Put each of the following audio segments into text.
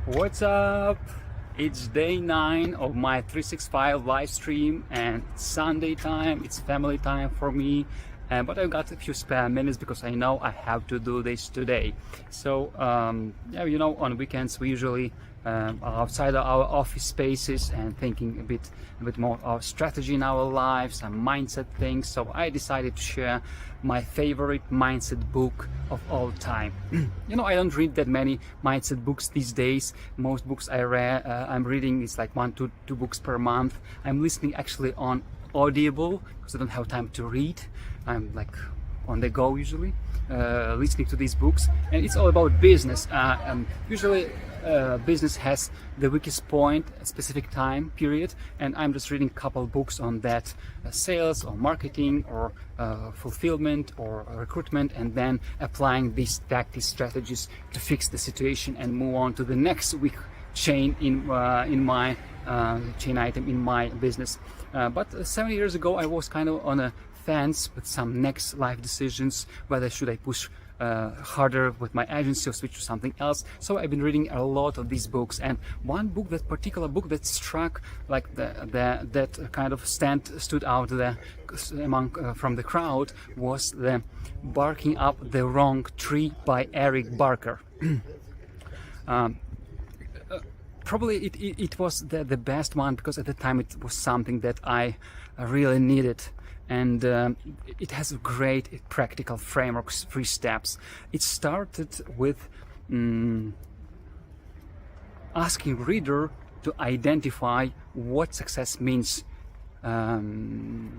What's up? It's day 9 of my 365 live stream, and it's Sunday time, it's family time for me. But I've got a few spare minutes because I know I have to do this today. So, yeah, on weekends we usually are outside of our office spaces and thinking a bit more of strategy in our lives and mindset things. So I decided to share my favorite mindset book of all time. I don't read that many mindset books these days. Most books I'm reading is like 1 to 2 books per month. I'm listening actually on Audible because I don't have time to read. I'm like on the go usually, listening to these books, and it's all about business. Usually business has the weakest point, a specific time period, and I'm just reading a couple books on that, sales or marketing or fulfillment or recruitment, and then applying these tactics, strategies to fix the situation and move on to the next week chain in my chain item in my business. But 7 years ago I was kind of on a fence with some next life decisions, whether should I push harder with my agency or switch to something else. So I've been reading a lot of these books, and one book, that particular book that struck like that kind of stood out there among from the crowd, was the Barking Up the Wrong Tree by Eric Barker. Probably it was the best one because at the time it was something that I really needed, and it has a great practical frameworks, 3 steps. It started with asking reader to identify what success means in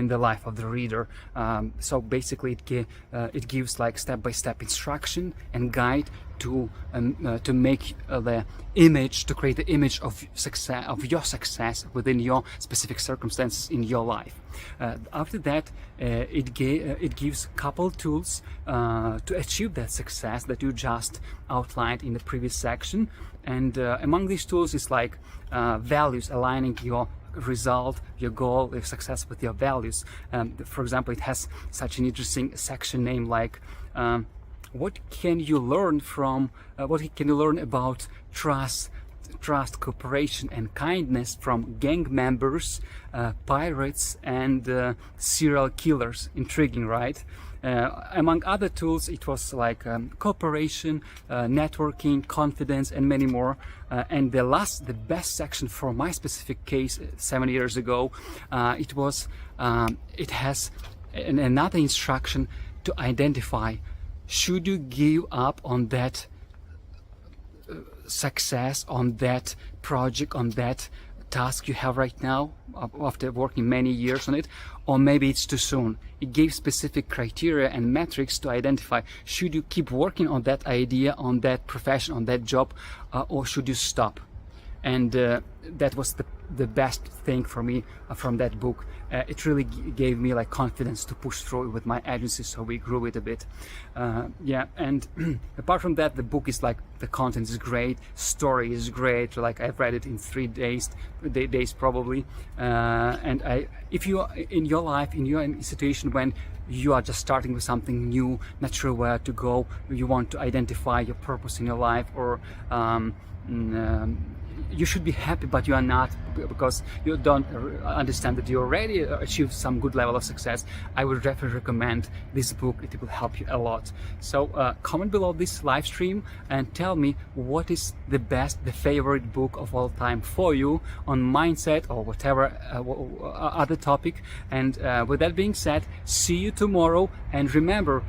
the life of the reader. So basically it gives like step-by-step instruction and guide to make the image, to create the image of success, of your success within your specific circumstances in your life. After that, it gives a couple tools to achieve that success that you just outlined in the previous section. And among these tools is like values, aligning your result, your goal, your success with your values. For example, it has such an interesting section named like what can you learn about trust, cooperation, and kindness from gang members, pirates, and serial killers. Intriguing, right? Among other tools, it was like cooperation, networking, confidence, and many more. And the best section for my specific case 7 years ago, it has another instruction to identify: should you give up on that success, on that project, on that task you have right now after working many years on it, or maybe it's too soon. It gives specific criteria and metrics to identify: should you keep working on that idea, on that profession, on that job, or should you stop? And that was the best thing for me from that book. It really gave me like confidence to push through with my agency, so we grew it a bit. Yeah, and apart from that, the book is like, the content is great, story is great. Like I've read it in 3 days probably. And if you are in your life, in your situation when you are just starting with something new, not sure where to go, you want to identify your purpose in your life, or you should be happy but you are not because you don't understand that you already achieved some good level of success, I would definitely recommend this book. It will help you a lot. So comment below this live stream and tell me what is the favorite book of all time for you on mindset or whatever other topic. And with that being said, see you tomorrow, and remember,